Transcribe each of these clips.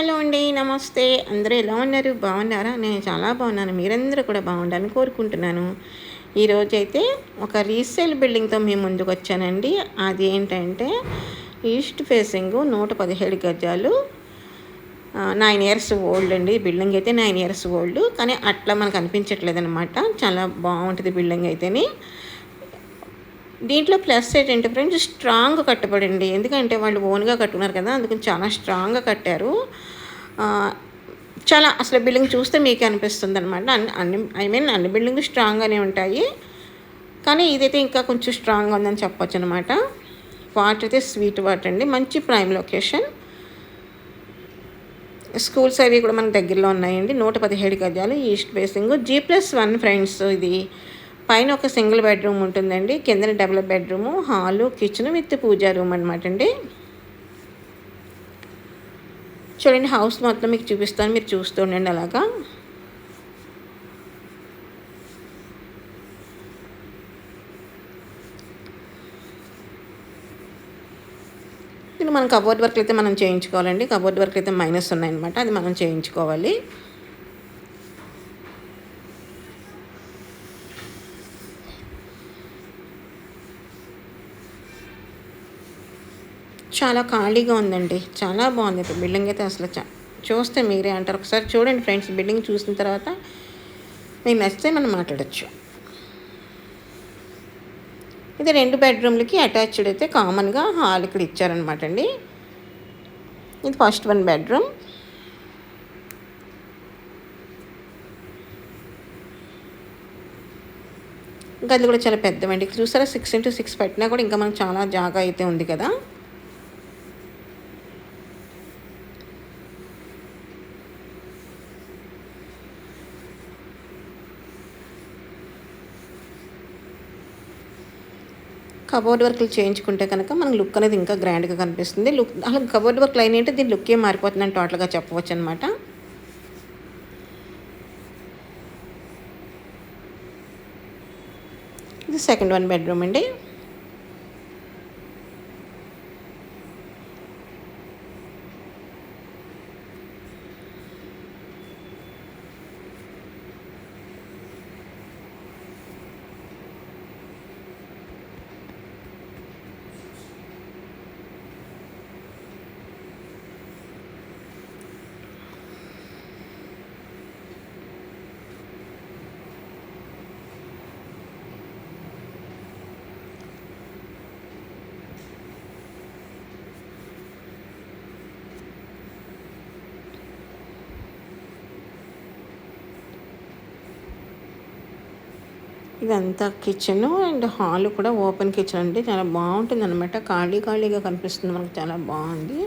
Hello అండి. నమస్తే. అందరూ ఎలా ఉన్నారు? బాగున్నారా? నేను చాలా బాగున్నాను. మీరందరూ కూడా బాగుండాలని కోరుకుంటున్నాను. ఈరోజైతే ఒక రీసేల్ బిల్డింగ్‌తో మీ ముందుకొచ్చానండి. అది ఏంటంటే ఈస్ట్ ఫేసింగు 117 గజాలు 9 ఇయర్స్ ఓల్డ్ అండి. బిల్డింగ్ అయితే 9 ఇయర్స్ ఓల్డ్. కానీ అట్లా మనకు అనిపించట్లేదనమాట. చాలా బాగుంటుంది బిల్డింగ్ అయితేని. దీంట్లో ప్లస్ ఏంటంటే ఫ్రెండ్స్ స్ట్రాంగ్ కట్టబడండి. ఎందుకంటే వాళ్ళు ఓన్గా కట్టుకున్నారు కదా, అందుకని చాలా స్ట్రాంగ్గా కట్టారు. చాలా అసలు బిల్డింగ్ చూస్తే మీకే అనిపిస్తుంది అనమాట. అన్ని బిల్డింగ్ స్ట్రాంగ్గానే ఉంటాయి, కానీ ఇదైతే ఇంకా కొంచెం స్ట్రాంగ్గా ఉందని చెప్పొచ్చు అనమాట. వాటర్ అయితే స్వీట్ వాటర్ అండి. మంచి ప్రైమ్ లొకేషన్. స్కూల్స్ అవి కూడా మనకు దగ్గరలో ఉన్నాయండి. 117 గజాలు ఈస్ట్ ఫేసింగ్ G+1 ఫ్రెండ్స్. ఇది పైన ఒక సింగిల్ బెడ్రూమ్ ఉంటుందండి, కింద double bedroom, hall, kitchen with pooja room అనమాట అండి. చూడండి, హౌస్ మొత్తం మీకు చూపిస్తాను, మీరు చూస్తూ ఉండండి అలాగా. ఇది మనం కబోర్డ్ వర్క్ అయితే మనం చేయించుకోవాలండి. కబోర్డ్ వర్క్ అయితే మైనస్ ఉన్నాయన్నమాట, అది మనం చేయించుకోవాలి. చాలా ఖాళీగా ఉందండి. చాలా బాగుంది బిల్డింగ్ అయితే. అసలు చూస్తే మీరే అంటారు. ఒకసారి చూడండి ఫ్రెండ్స్, బిల్డింగ్ చూసిన తర్వాత మీకు నచ్చితే మనం మాట్లాడచ్చు. ఇది 2 బెడ్రూమ్లకి అటాచ్డ్ అయితే కామన్గా హాల్ ఇక్కడ ఇచ్చారనమాట అండి. ఇది ఫస్ట్ 1 బెడ్రూమ్. ఇంకా అది కూడా చాలా పెద్దవండి. చూసారా, 6x6 పెట్టినా కూడా ఇంకా మనకు చాలా జాగా అయితే ఉంది కదా. కబోర్డ్ వర్క్లు చేయించుకుంటే కనుక మనకు లుక్ అనేది ఇంకా గ్రాండ్గా కనిపిస్తుంది. అసలు కబోర్డ్ వర్క్లు అయినంటే దీని లుక్ ఏం మారిపోతుందని టోటల్గా చెప్పవచ్చు అనమాట. ఇది సెకండ్ 1 బెడ్రూమ్ అండి. ఇదంతా కిచెన్ అండ్ హాల్ కూడా ఓపెన్ కిచెన్ అండి. చాలా బాగుంటుంది అనమాట. ఖాళీగా కనిపిస్తుంది మనకు. చాలా బాగుంది.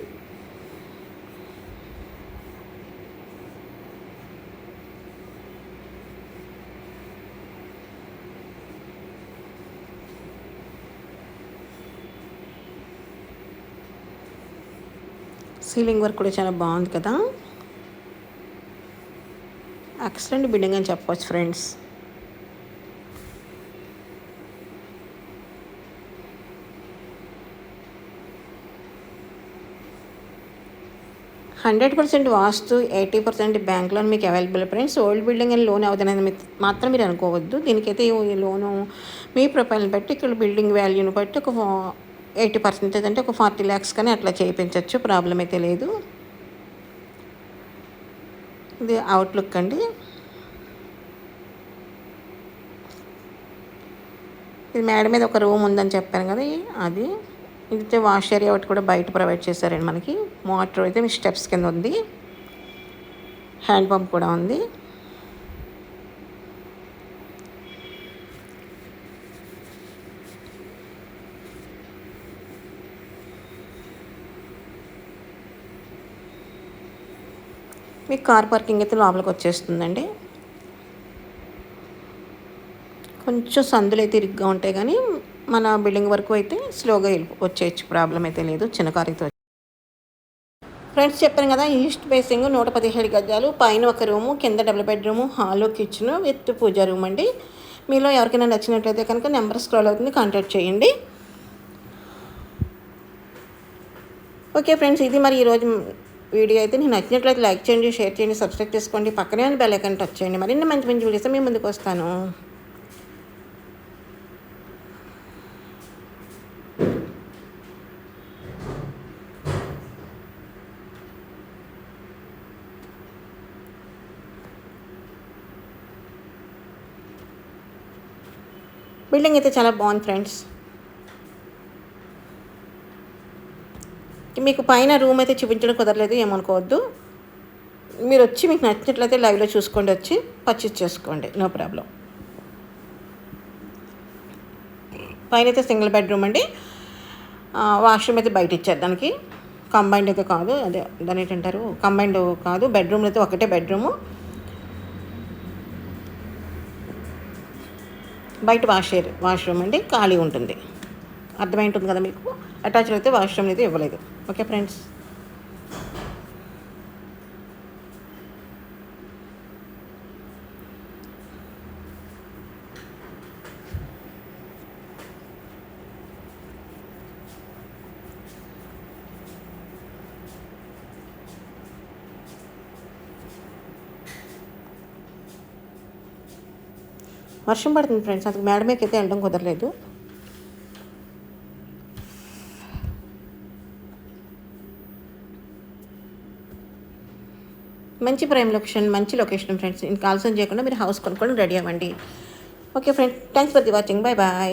సీలింగ్ వర్క్ కూడా చాలా బాగుంది కదా. ఎక్సలెంట్ బిల్డింగ్ అని చెప్పవచ్చు ఫ్రెండ్స్. %100 వాస్తు, 80% బ్యాంక్ లోన్ మీకు అవైలబుల్ ఫ్రెండ్స్. ఓల్డ్ బిల్డింగ్ అని లోన్ అవుతుందని మాత్రం మీరు అనుకోవద్దు. దీనికైతే ఈ లోను మీ ప్రొఫైల్ని బట్టి, ఇక్కడ బిల్డింగ్ వాల్యూని బట్టి ఒక 80% అంటే ఒక 40 lakhs కానీ అట్లా చేయించవచ్చు. ప్రాబ్లం అయితే లేదు. ఇది అవుట్లుక్ అండి. ఇది మేడ మీద ఒక రూమ్ ఉందని చెప్పాను కదా, అది. ఇదైతే వాష్ ఏరియా ఒకటి కూడా బయట ప్రొవైడ్ చేశారండి మనకి. మోటార్ అయితే మీ స్టెప్స్ కింద ఉంది. హ్యాండ్ పంప్ కూడా ఉంది. మీకు కార్ పార్కింగ్ అయితే లోపలికి వచ్చేస్తుందండి. కొంచెం సందులు అయితే ఇరుగ్గా ఉంటాయి, కానీ మన బిల్డింగ్ వరకు అయితే స్లోగా వచ్చేయచ్చు. ప్రాబ్లం అయితే లేదు. చిన్న కార్ అయితే ఫ్రెండ్స్ చెప్పాను కదా, ఈస్ట్ ఫేసింగ్ 117 గజాలు, పైన ఒక రూము, కింద double bedroom, hall, kitchen with pooja room అండి. మీలో ఎవరికైనా నచ్చినట్లయితే కనుక నెంబర్ స్క్రోల్ అవుతుంది, కాంటాక్ట్ చేయండి. ఓకే ఫ్రెండ్స్, ఇది మరి ఈరోజు వీడియో అయితే నేను నచ్చినట్లయితే లైక్ చేయండి, షేర్ చేయండి, సబ్స్క్రైబ్ చేసుకోండి, పక్కనే ఉన్న బెల్ ఐకాన్ టచ్ చేయండి. మరిన్ని మంచి మంచి వీడియోస్ మేము ముందుకు వస్తాను. బిల్డింగ్ అయితే చాలా బాగుంది ఫ్రెండ్స్. మీకు పైన రూమ్ అయితే చూపించడం కుదరలేదు, ఏమనుకోవద్దు. మీరు వచ్చి మీకు నచ్చినట్లయితే లైవ్లో చూసుకోండి, వచ్చి పర్చేస్ చేసుకోండి, నో ప్రాబ్లం. పైన అయితే సింగిల్ బెడ్రూమ్ అండి. వాష్రూమ్ అయితే బయట ఇచ్చారు, దానికి కంబైండ్ అయితే కాదు, అదే దాని ఏంటంటారు, కంబైండ్ కాదు. బెడ్రూమ్లో అయితే ఒకటే బెడ్రూము, బయట వాష్రూమ్ అండి, ఖాళీ ఉంటుంది. అర్థమై ఉంటుంది కదా మీకు. అటాచ్డ్ అయితే వాష్రూమ్ అయితే ఇవ్వలేదు. Okay friends. వర్షం పడుతుంది ఫ్రెండ్స్, అందుకు మేడ మీదకి అయితే వెళ్ళడం కుదరలేదు. మంచి ప్రైమ్ లొకేషన్, మంచి లొకేషన్ ఫ్రెండ్స్. ఇంకా ఆలస్యం చేయకుండా మీరు హౌస్ కొనుక్కొని రెడీ అవ్వండి. Okay friends, thanks for the watching. Bye bye.